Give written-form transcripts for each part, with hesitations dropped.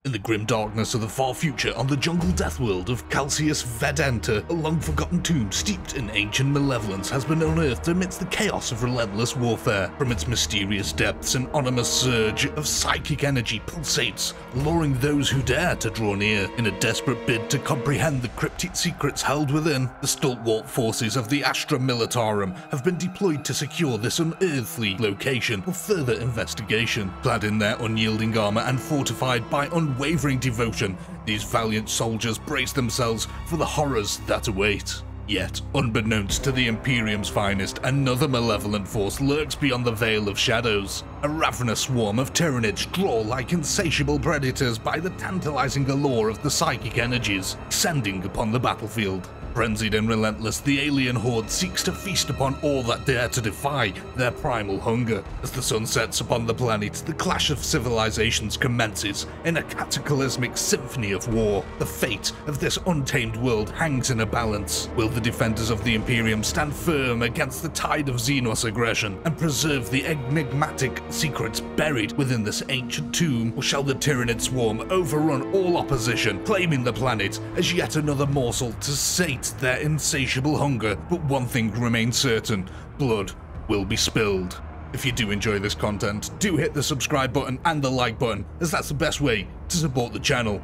In the grim darkness of the far future, on the jungle death world of Calcius Vedenta, a long-forgotten tomb steeped in ancient malevolence has been unearthed amidst the chaos of relentless warfare. From its mysterious depths, an ominous surge of psychic energy pulsates, luring those who dare to draw near. In a desperate bid to comprehend the cryptic secrets held within, the stalwart forces of the Astra Militarum have been deployed to secure this unearthly location for further investigation. Clad in their unyielding armor and fortified by unwavering devotion, these valiant soldiers brace themselves for the horrors that await. Yet, unbeknownst to the Imperium's finest, another malevolent force lurks beyond the veil of shadows. A ravenous swarm of Tyranids draw like insatiable predators by the tantalizing allure of the psychic energies, descending upon the battlefield. Frenzied and relentless, the alien horde seeks to feast upon all that dare to defy their primal hunger. As the sun sets upon the planet, the clash of civilizations commences in a cataclysmic symphony of war. The fate of this untamed world hangs in a balance. Will the defenders of the Imperium stand firm against the tide of Xenos aggression and preserve the enigmatic secrets buried within this ancient tomb, or shall the Tyranid swarm overrun all opposition, claiming the planet as yet another morsel to sate their insatiable hunger? But one thing remains certain: blood will be spilled. If you do enjoy this content, do hit the subscribe button and the like button, as that's the best way to support the channel.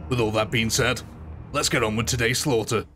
With all that being said, let's get on with today's slaughter.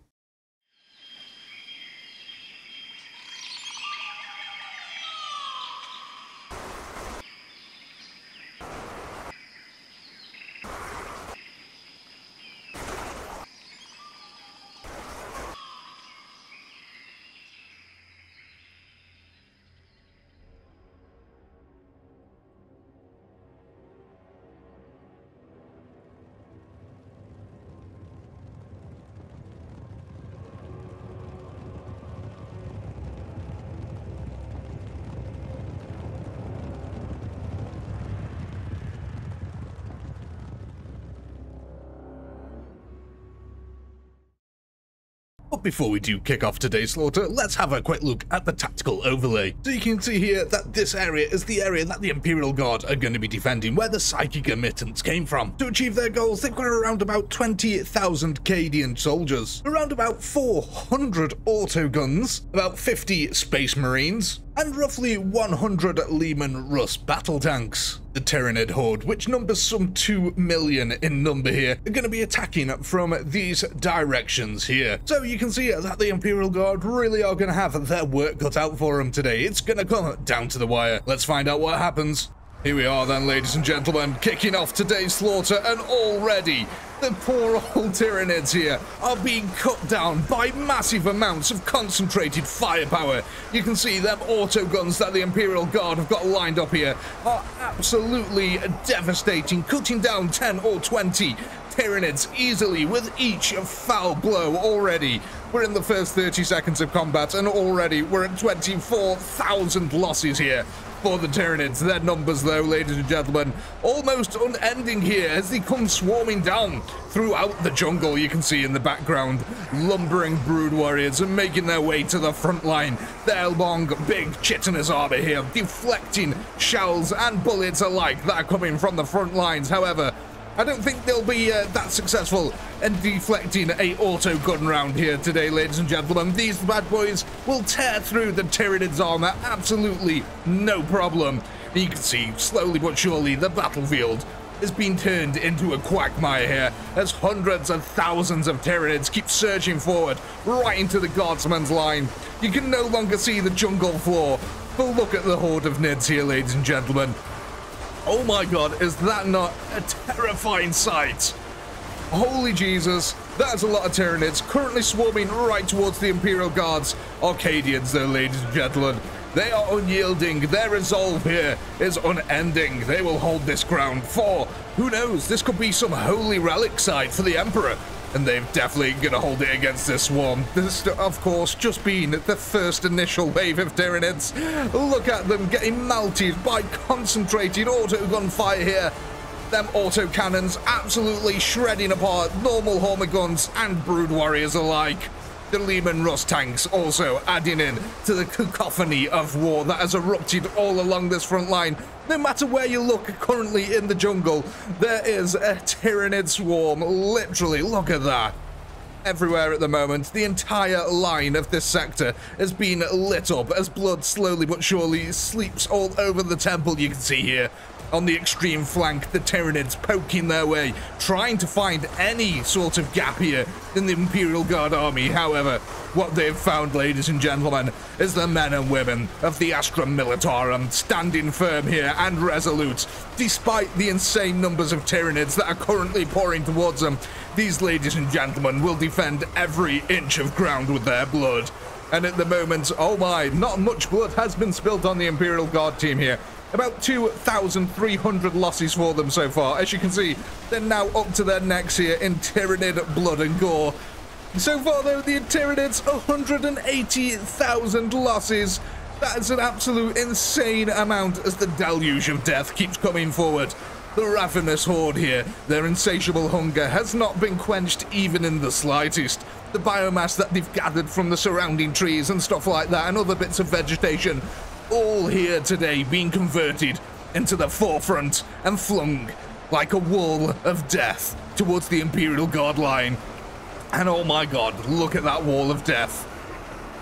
But before we do kick off today's slaughter, let's have a quick look at the tactical overlay. So you can see here that this area is the area that the Imperial Guard are going to be defending, where the psychic emittance came from. To achieve their goals, they've got around about 20,000 Cadian soldiers, around about 400 autoguns, about 50 space marines, and roughly 100 Leman Russ battle tanks. The Tyranid horde, which numbers some 2 million in number here, are going to be attacking from these directions here. So you can see that the Imperial Guard really are going to have their work cut out for them today. It's going to come down to the wire. Let's find out what happens. Here we are then, ladies and gentlemen, kicking off today's slaughter, and already the poor old Tyranids here are being cut down by massive amounts of concentrated firepower. You can see them autoguns that the Imperial Guard have got lined up here are absolutely devastating, cutting down 10 or 20 Tyranids easily with each foul blow. Already we're in the first 30 seconds of combat, and already we're at 24,000 losses here for the Tyranids. Their numbers, though, ladies and gentlemen, almost unending here as they come swarming down throughout the jungle. You can see in the background lumbering brood warriors and making their way to the front line. Their long, big chitinous armor here, deflecting shells and bullets alike that are coming from the front lines. However, I don't think they'll be that successful in deflecting a auto gun round here today, ladies and gentlemen. These bad boys will tear through the Tyranid's armor, absolutely no problem. And you can see, slowly but surely, the battlefield is being turned into a quagmire here, as hundreds of thousands of Tyranids keep surging forward right into the Guardsman's line. You can no longer see the jungle floor, but look at the horde of Nids here, ladies and gentlemen. Oh my god, is that not a terrifying sight? Holy Jesus, that's a lot of Tyranids currently swarming right towards the Imperial Guards. Arcadians, though, ladies and gentlemen, they are unyielding. Their resolve here is unending. They will hold this ground for, who knows, this could be some holy relic site for the Emperor. And they're definitely going to hold it against this swarm. This, of course, just being the first initial wave of Tyranids. Look at them getting melted by concentrated autogun fire here. Them autocannons absolutely shredding apart normal Horma guns and brood warriors alike. The Leman Russ tanks also adding in to the cacophony of war that has erupted all along this front line. No matter where you look currently in the jungle, there is a Tyranid swarm. Literally, look at that. Everywhere at the moment, the entire line of this sector has been lit up as blood slowly but surely sleeps all over the temple. You can see here on the extreme flank, the Tyranids poking their way, trying to find any sort of gap here in the Imperial Guard army. However, what they've found, ladies and gentlemen, is the men and women of the Astra Militarum standing firm here and resolute. Despite the insane numbers of Tyranids that are currently pouring towards them, these ladies and gentlemen will defend every inch of ground with their blood. And at the moment, oh my, not much blood has been spilled on the Imperial Guard team here. About 2,300 losses for them so far. As you can see, they're now up to their necks here in Tyranid blood and gore. So far, though, the Tyranids, 180,000 losses. That is an absolute insane amount as the deluge of death keeps coming forward. The ravenous horde here, their insatiable hunger has not been quenched even in the slightest. The biomass that they've gathered from the surrounding trees and stuff like that and other bits of vegetation, all here today being converted into the forefront and flung like a wall of death towards the Imperial Guard line. And oh my god, look at that wall of death.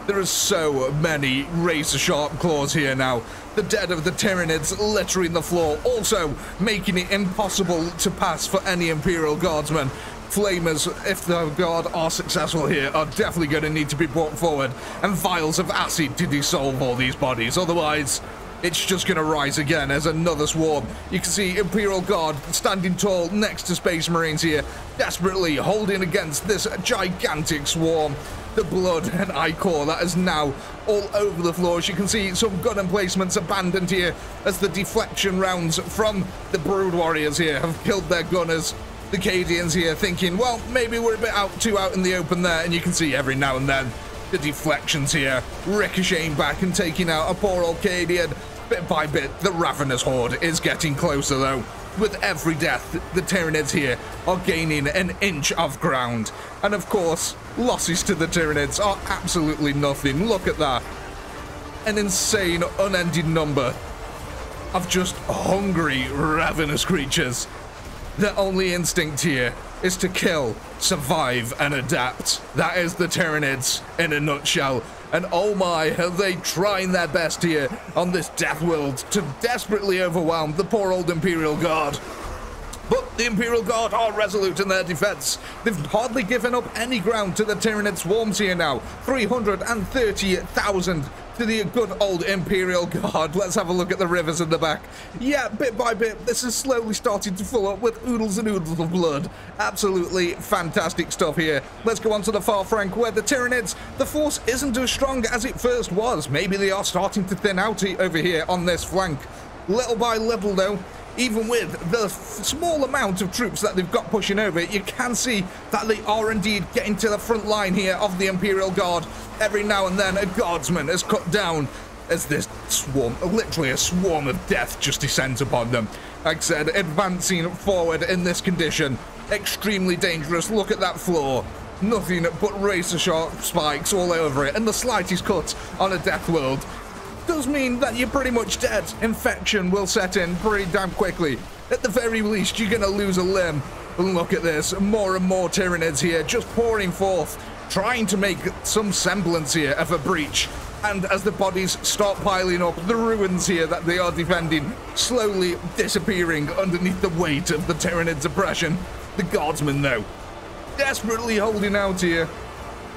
There are so many razor-sharp claws here now. The dead of the Tyranids littering the floor, also making it impossible to pass for any Imperial Guardsmen. Flamers, if the Guard are successful here, are definitely going to need to be brought forward, and vials of acid to dissolve all these bodies. Otherwise, it's just going to rise again as another swarm. You can see Imperial Guard standing tall next to Space Marines here, desperately holding against this gigantic swarm. The blood and ichor that is now all over the floor. As you can see, some gun emplacements abandoned here as the deflection rounds from the Brood Warriors here have killed their gunners. The Cadians here thinking, well, maybe we're a bit too out in the open there, and you can see every now and then the deflections here ricocheting back and taking out a poor old Cadian. Bit by bit, the ravenous horde is getting closer though. With every death, the Tyranids here are gaining an inch of ground. And of course, losses to the Tyranids are absolutely nothing. Look at that. An insane, unending number of just hungry, ravenous creatures. Their only instinct here is to kill, survive, and adapt. That is the Tyranids in a nutshell. And oh my, are they trying their best here on this death world to desperately overwhelm the poor old Imperial Guard. But the Imperial Guard are resolute in their defense. They've hardly given up any ground to the Tyranid swarms here now. 330,000 to the good old Imperial Guard. Let's have a look at the rivers in the back. Yeah, bit by bit, this is slowly starting to fill up with oodles and oodles of blood. Absolutely fantastic stuff here. Let's go on to the far flank where the Tyranids, the force isn't as strong as it first was. Maybe they are starting to thin out over here on this flank. Little by little though, even with the small amount of troops that they've got pushing over, you can see that they are indeed getting to the front line here of the Imperial Guard. Every now and then a guardsman is cut down as this swarm, literally a swarm of death, just descends upon them. Like I said, advancing forward in this condition, extremely dangerous. Look at that floor. Nothing but razor-sharp spikes all over it, and the slightest cut on a death world does mean that you're pretty much dead. Infection will set in pretty damn quickly. At the very least, you're gonna lose a limb. Look at this, more and more Tyranids here, just pouring forth, trying to make some semblance here of a breach. And as the bodies start piling up, the ruins here that they are defending slowly disappearing underneath the weight of the Tyranids' oppression. The Guardsmen, though, desperately holding out here.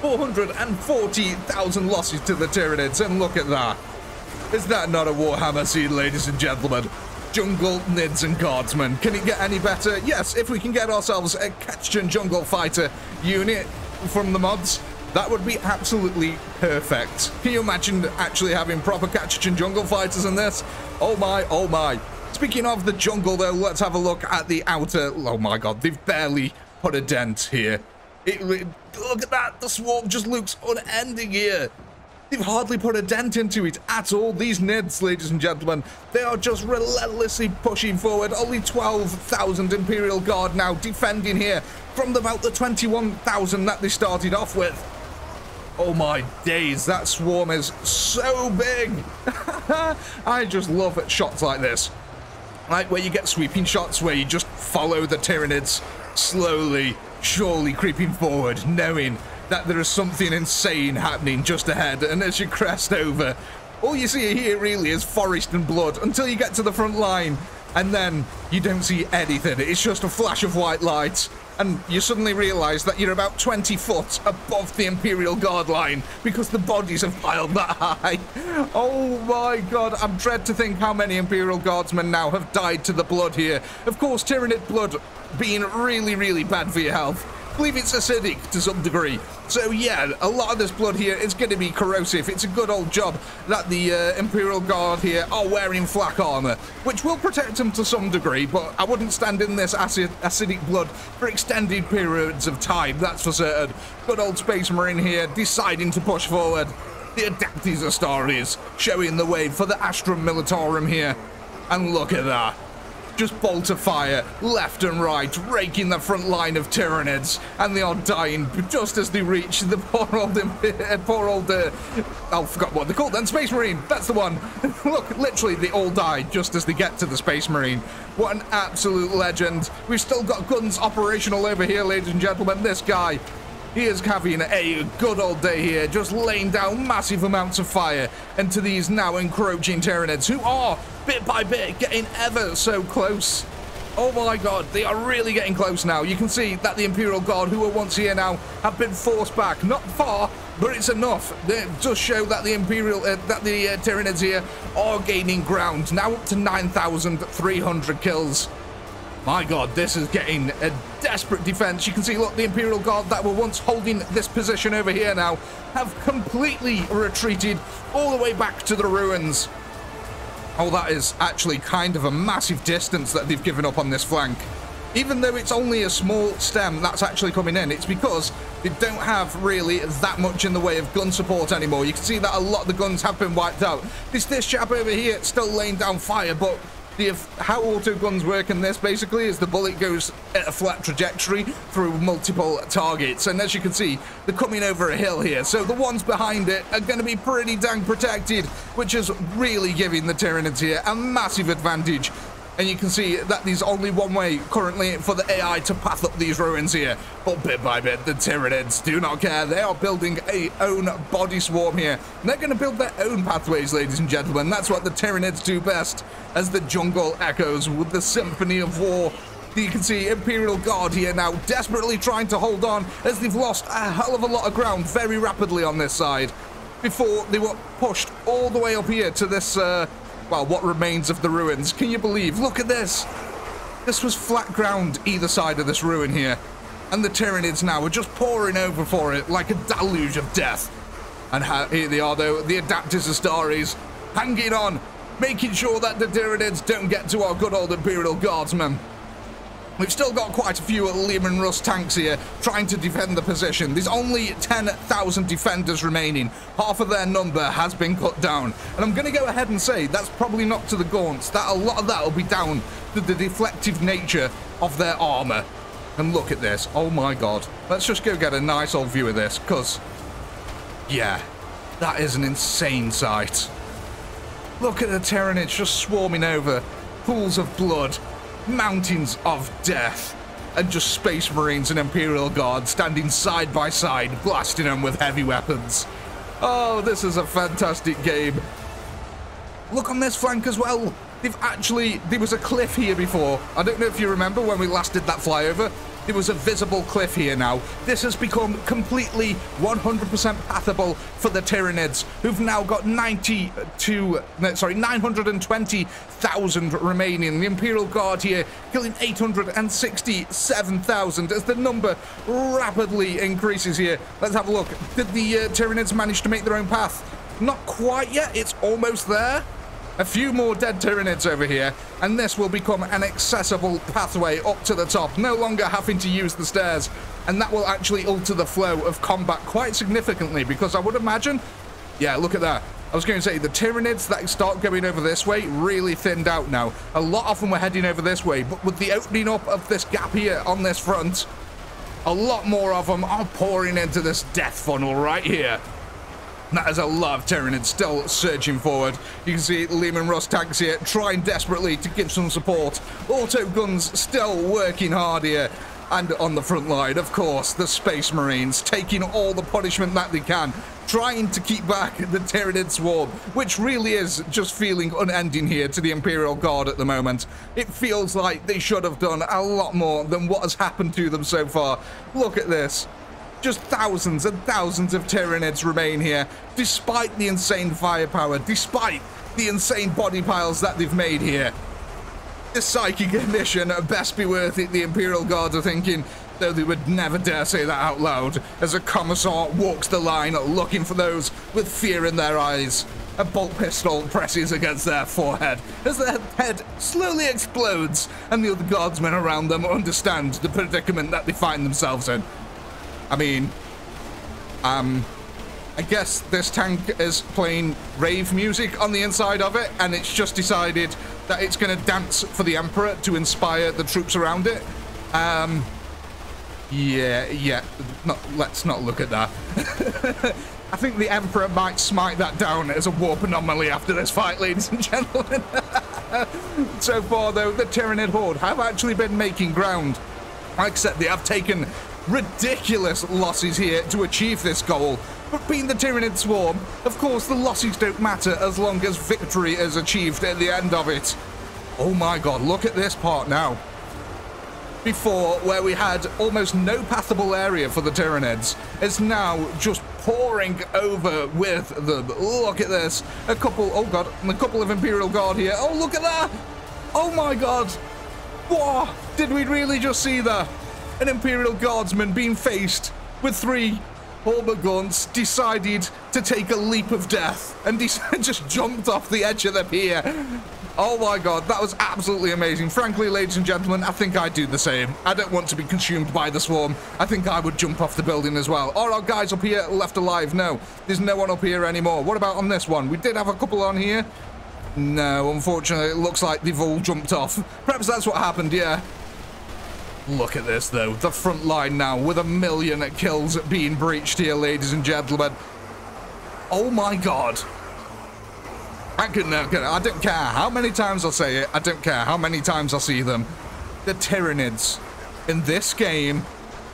440,000 losses to the Tyranids, and look at that. Is that not a Warhammer scene, ladies and gentlemen? Jungle, Nids, and Guardsmen. Can it get any better? Yes, if we can get ourselves a Ketchin Jungle Fighter unit from the mods, that would be absolutely perfect. Can you imagine actually having proper Ketchin Jungle Fighters in this? Oh my, oh my. Speaking of the jungle, though, let's have a look at the outer... Oh my god, they've barely put a dent here. Look at that, the swarm just looks unending here. They've hardly put a dent into it at all. These Nids, ladies and gentlemen, they are just relentlessly pushing forward. Only 12,000 Imperial Guard now defending here from about the 21,000 that they started off with. Oh my days, that swarm is so big. I just love shots like this. Like where you get sweeping shots where you just follow the Tyranids slowly, surely creeping forward, knowing that there is something insane happening just ahead. And as you crest over, all you see here really is forest and blood until you get to the front line. And then you don't see anything. It's just a flash of white light. And you suddenly realise that you're about 20 foot above the Imperial Guard line because the bodies have piled that high. Oh my god, I'm dread to think how many Imperial Guardsmen now have died to the blood here. Of course, Tyranid blood being really, really bad for your health. I believe it's acidic to some degree. So yeah, a lot of this blood here is going to be corrosive. It's a good old job that the Imperial Guard here are wearing flak armor, which will protect them to some degree, but I wouldn't stand in this acidic blood for extended periods of time, that's for certain. Good old Space Marine here deciding to push forward. The Adeptus Astartes showing the way for the Astrum Militarum here. And look at that. Just bolt of fire, left and right, raking the front line of Tyranids, and they are dying just as they reach the poor old, I forgot what they're called then, Space Marine, that's the one. Look, literally they all die just as they get to the Space Marine. What an absolute legend. We've still got guns operational over here, ladies and gentlemen. This guy, he is having a good old day here, just laying down massive amounts of fire into these now encroaching Tyranids, who are, bit by bit, getting ever so close. Oh my god, they are really getting close now. You can see that the Imperial Guard, who were once here now, have been forced back. Not far, but it's enough. It does show that the Tyranids here are gaining ground, now up to 9,300 kills. My god, this is getting a desperate defense. You can see, look, the Imperial Guard that were once holding this position over here now have completely retreated all the way back to the ruins. Oh, that is actually kind of a massive distance that they've given up on this flank. Even though it's only a small stem that's actually coming in, it's because they don't have really that much in the way of gun support anymore. You can see that a lot of the guns have been wiped out. This chap over here still laying down fire, but how auto guns work in this basically is the bullet goes at a flat trajectory through multiple targets, and as you can see, they're coming over a hill here, so the ones behind it are going to be pretty dang protected, which is really giving the Tyranids here a massive advantage. And you can see that there's only one way currently for the AI to path up these ruins here. But bit by bit, the Tyranids do not care. They are building a own body swarm here. And they're going to build their own pathways, ladies and gentlemen. That's what the Tyranids do best, as the jungle echoes with the symphony of war. You can see Imperial Guard here now desperately trying to hold on, as they've lost a hell of a lot of ground very rapidly on this side before they were pushed all the way up here to this well, what remains of the ruins. Can you believe? Look at this. This was flat ground either side of this ruin here, and the Tyranids now are just pouring over for it like a deluge of death. And here they are though, the Adeptus Astartes, hanging on, making sure that the Tyranids don't get to our good old Imperial Guardsmen. We've still got quite a few Leman Russ tanks here trying to defend the position. There's only 10,000 defenders remaining. Half of their number has been cut down. And I'm going to go ahead and say that's probably not to the gaunts. That a lot of that will be down to the deflective nature of their armor. And look at this. Oh my god. Let's just go get a nice old view of this, because, yeah, that is an insane sight. Look at the Tyranids just swarming over. Pools of blood. Mountains of death, and just Space Marines and Imperial Guard standing side by side, blasting them with heavy weapons. Oh, this is a fantastic game. Look on this flank as well. There was a cliff here before. I don't know if you remember when we last did that flyover. There was a visible cliff here now. This has become completely 100% pathable for the Tyranids, who've now got 920,000 remaining. The Imperial Guard here killing 867,000 as the number rapidly increases here. Let's have a look. Did the Tyranids manage to make their own path? Not quite yet. It's almost there. A few more dead Tyranids over here, and this will become an accessible pathway up to the top, no longer having to use the stairs, and that will actually alter the flow of combat quite significantly, because I would imagine, yeah, look at that. I was going to say, the Tyranids that start going over this way really thinned out now. A lot of them were heading over this way, but with the opening up of this gap here on this front, A lot more of them are pouring into this death funnel right here. That is a lot of Tyranids still surging forward. You can see Leman Russ tanks here trying desperately to give some support. Auto guns still working hard here. And on the front line, of course, the Space Marines taking all the punishment that they can, trying to keep back the Tyranid swarm, which really is just feeling unending here to the Imperial Guard at the moment. It feels like they should have done a lot more than what has happened to them so far. Look at this. Just thousands and thousands of Tyranids remain here, despite the insane firepower, despite the insane body piles that they've made here. This psychic mission best be worth it, the Imperial Guard are thinking, though they would never dare say that out loud, as a commissar walks the line looking for those with fear in their eyes. A bolt pistol presses against their forehead as their head slowly explodes, and the other guardsmen around them understand the predicament that they find themselves in. I mean, I guess this tank is playing rave music on the inside of it, and it's just decided that it's going to dance for the Emperor to inspire the troops around it. Let's not look at that. I think the Emperor might smite that down as a warp anomaly after this fight, ladies and gentlemen. So far, though, the Tyranid Horde have actually been making ground. Like I said, they have taken ridiculous losses here to achieve this goal. But being the Tyranid Swarm, of course, the losses don't matter as long as victory is achieved at the end of it. Oh my god, look at this part now. Before, where we had almost no passable area for the Tyranids, it's now just pouring over with them. Look at this. A couple of Imperial Guard here. Oh, look at that. Oh my god. Whoa, did we really just see that? An Imperial Guardsman being faced with 3 Hormagaunts decided to take a leap of death and just jumped off the edge of the pier. Oh my god, that was absolutely amazing. Frankly, ladies and gentlemen, I think I'd do the same. I don't want to be consumed by the swarm. I think I would jump off the building as well. Are our guys up here left alive? No, there's no one up here anymore. What about on this one? We did have a couple on here. No, unfortunately, it looks like they've all jumped off. Perhaps that's what happened, yeah. Look at this, though. The front line now with 1 million kills being breached here, ladies and gentlemen. Oh my god. I don't care how many times I'll say it. I don't care how many times I'll see them. The Tyranids in this game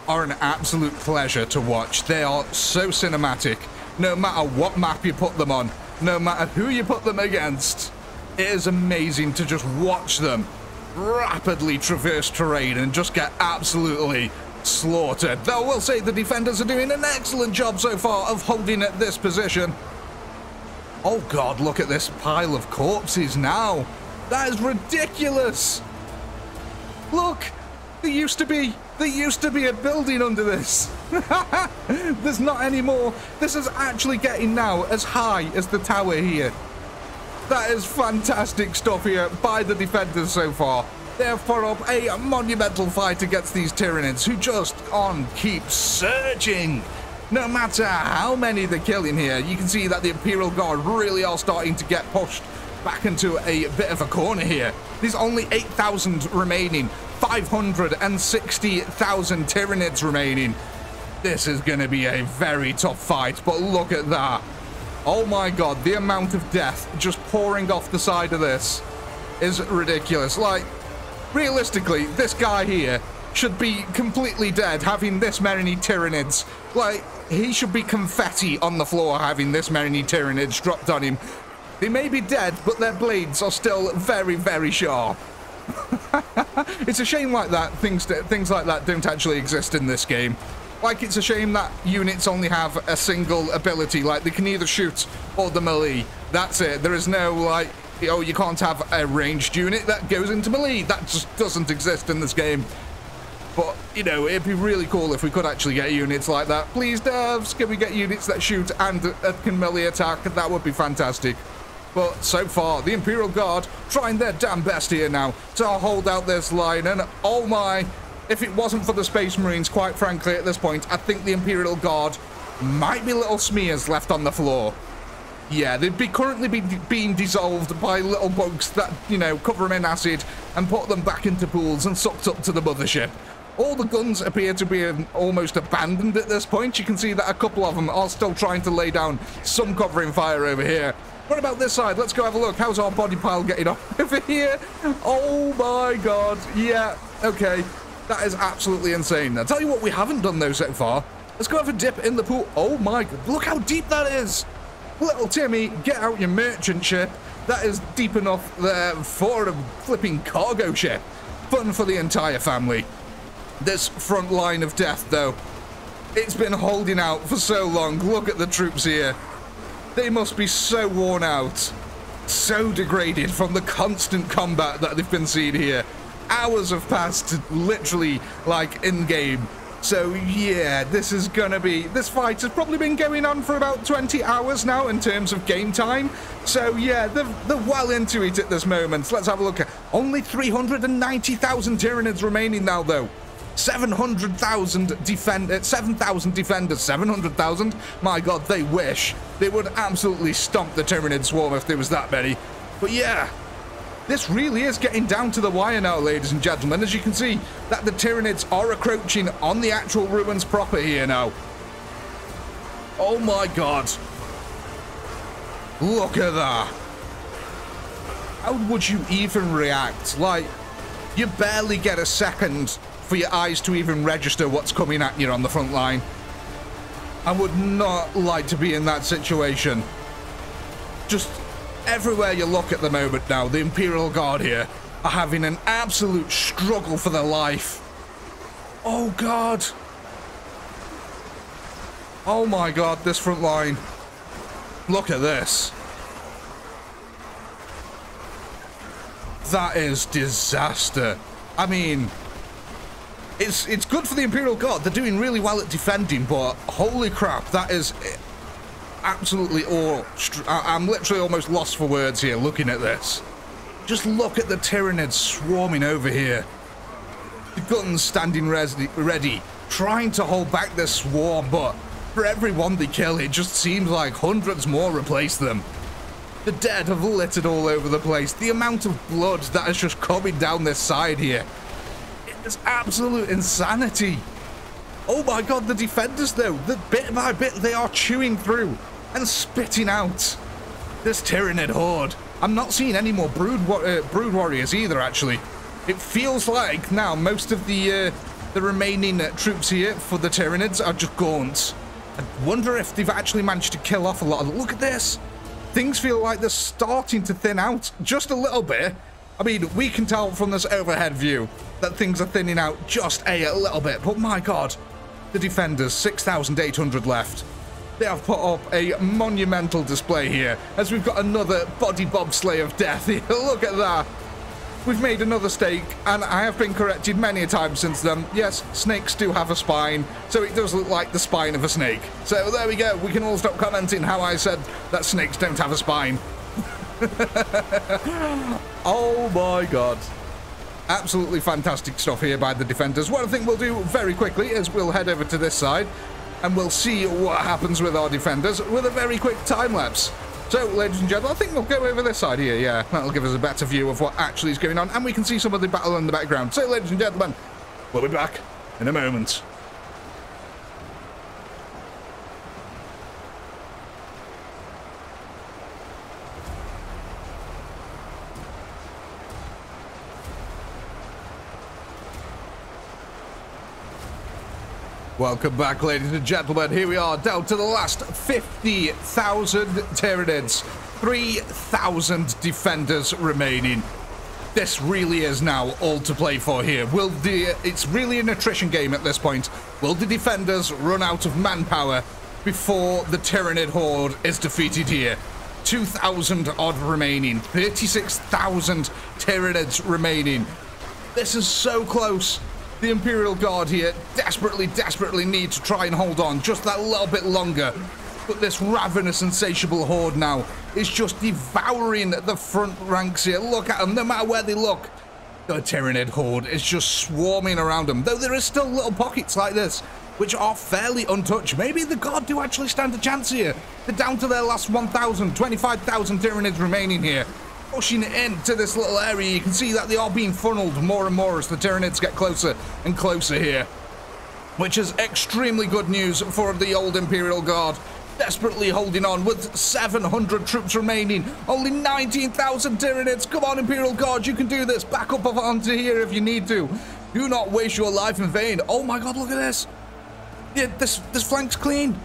are an absolute pleasure to watch. They are so cinematic. No matter what map you put them on, no matter who you put them against, it is amazing to just watch them rapidly traverse terrain and just get absolutely slaughtered. Though I will say the defenders are doing an excellent job so far of holding at this position. Oh god, look at this pile of corpses now. That is ridiculous. Look, there used to be a building under this. There's not anymore. This is actually getting now as high as the tower here. That is fantastic stuff here by the defenders so far. They have put up a monumental fight against these Tyranids who just keep surging. No matter how many they're killing here, you can see that the Imperial Guard really are starting to get pushed back into a bit of a corner here. There's only 8,000 remaining, 560,000 Tyranids remaining. This is going to be a very tough fight, but look at that. Oh my god, the amount of death just pouring off the side of this is ridiculous. Like, realistically, this guy here should be completely dead having this many Tyranids. Like, he should be confetti on the floor having this many Tyranids dropped on him. They may be dead, but their blades are still very, very sharp. It's a shame like that things like that don't actually exist in this game. Like, it's a shame that units only have a single ability, like they can either shoot or the melee. That's it. There is no, like, oh, you can't have a ranged unit that goes into melee. That just doesn't exist in this game. But, you know, it'd be really cool if we could actually get units like that. Please, devs, can we get units that shoot and can melee attack? That would be fantastic. But so far, the Imperial Guard trying their damn best here now to hold out this line. And, oh my... If it wasn't for the Space Marines, quite frankly, at this point, I think the Imperial Guard might be little smears left on the floor. Yeah, they'd be currently being dissolved by little bugs that, you know, cover them in acid and put them back into pools and sucked up to the mothership. All the guns appear to be almost abandoned at this point. You can see that a couple of them are still trying to lay down some covering fire over here. What about this side? Let's go have a look. How's our body pile getting on over here? Oh my god. Yeah, okay. That is absolutely insane. I'll tell you what we haven't done though so far. Let's go have a dip in the pool. Oh my god. Look how deep that is. Little Timmy, get out your merchant ship. That is deep enough there for a flipping cargo ship. Fun for the entire family. This front line of death though, it's been holding out for so long. Look at the troops here. They must be so worn out, so degraded from the constant combat that they've been seeing here. Hours have passed, literally, like, in-game. So, yeah, this fight has probably been going on for about 20 hours now in terms of game time. So, yeah, they're well into it at this moment. Let's have a look. Only 390,000 Tyranids remaining now, though. 700,000 defenders, 7,000 defenders, 700,000. My god, they wish. They would absolutely stomp the Tyranid swarm if there was that many. But yeah, this really is getting down to the wire now, ladies and gentlemen. As you can see, that the Tyranids are encroaching on the actual ruins proper here now. Oh my god. Look at that. How would you even react? Like, you barely get a second for your eyes to even register what's coming at you on the front line. I would not like to be in that situation. Just everywhere you look at the moment now, the Imperial Guard here are having an absolute struggle for their life. Oh god. Oh my god, this front line. Look at this. That is disaster. I mean, it's good for the Imperial Guard. They're doing really well at defending, but holy crap, that is absolutely all. I'm literally almost lost for words here looking at this. Just look at the Tyranids swarming over here. The guns standing ready, trying to hold back this swarm, but for every one they kill, it just seems like hundreds more replace them. The dead have littered all over the place. The amount of blood that is just coming down this side here, it's absolute insanity. Oh my god, the defenders though, bit by bit they are chewing through and spitting out this Tyranid horde. I'm not seeing any more brood warriors either, actually. It feels like now most of the remaining troops here for the Tyranids are just gaunts. I wonder if they've actually managed to kill off a lot of them. Look at this. Things feel like they're starting to thin out just a little bit. I mean, we can tell from this overhead view that things are thinning out just a little bit. But my god, the defenders, 6,800 left. They have put up a monumental display here as we've got another body bobsleigh of death here. Look at that. We've made another stake, and I have been corrected many a time since then. Yes, snakes do have a spine, so it does look like the spine of a snake. So there we go. We can all stop commenting how I said that snakes don't have a spine. Oh my god. Absolutely fantastic stuff here by the defenders. What I think we'll do very quickly is we'll head over to this side and we'll see what happens with our defenders with a very quick time lapse. So, ladies and gentlemen, I think we'll go over this side here, yeah. That'll give us a better view of what actually is going on, and we can see some of the battle in the background. So, ladies and gentlemen, we'll be back in a moment. Welcome back, ladies and gentlemen. Here we are, down to the last 50,000 Tyranids. 3,000 defenders remaining. This really is now all to play for here. It's really an attrition game at this point. Will the defenders run out of manpower before the Tyranid horde is defeated here? 2,000 odd remaining. 36,000 Tyranids remaining. This is so close. The Imperial Guard here desperately need to try and hold on just that little bit longer. But this ravenous, insatiable horde now is just devouring the front ranks here. Look at them, no matter where they look. The Tyranid horde is just swarming around them. Though there is still little pockets like this, which are fairly untouched. Maybe the Guard do actually stand a chance here. They're down to their last 1,000, 25,000 Tyranids remaining here. pushing into this little area. You can see that they are being funneled more and more as the Tyranids get closer and closer here, which is extremely good news for the old Imperial Guard. Desperately holding on with 700 troops remaining. Only 19,000 Tyranids. Come on, Imperial Guard, you can do this. Back up onto here if you need to. Do not waste your life in vain. Oh my god, look at this. Yeah, this flank's clean.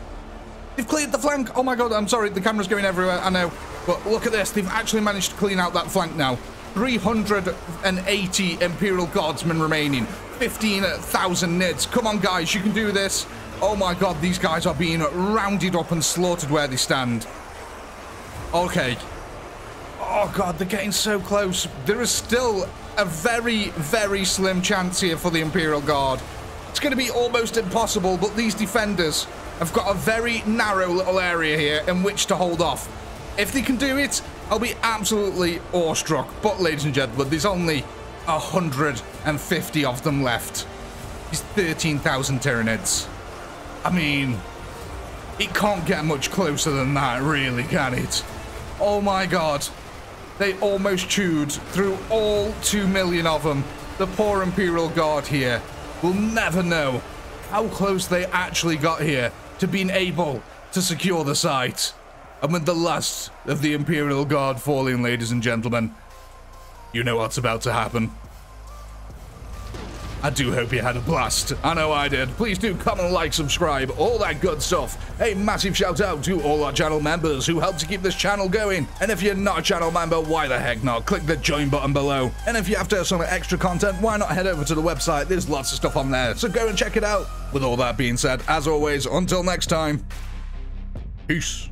They've cleared the flank. Oh my god, I'm sorry, the camera's going everywhere, I know. But look at this, they've actually managed to clean out that flank now. 380 Imperial Guardsmen remaining. 15,000 Nids. Come on, guys, you can do this. Oh my god, these guys are being rounded up and slaughtered where they stand. Okay. Oh god, they're getting so close. There is still a very, very slim chance here for the Imperial Guard. It's going to be almost impossible, but these defenders have got a very narrow little area here in which to hold off. If they can do it, I'll be absolutely awestruck. But, ladies and gentlemen, there's only 150 of them left. These 13,000 Tyranids. I mean, it can't get much closer than that, really, can it? Oh my god. They almost chewed through all 2 million of them. The poor Imperial Guard here will never know how close they actually got here to being able to secure the site. And with the last of the Imperial Guard falling, ladies and gentlemen, you know what's about to happen. I do hope you had a blast. I know I did. Please do comment, like, subscribe, all that good stuff. A massive shout out to all our channel members who help to keep this channel going. And if you're not a channel member, why the heck not? Click the join button below. And if you're after some extra content, why not head over to the website? There's lots of stuff on there, so go and check it out. With all that being said, as always, until next time, peace.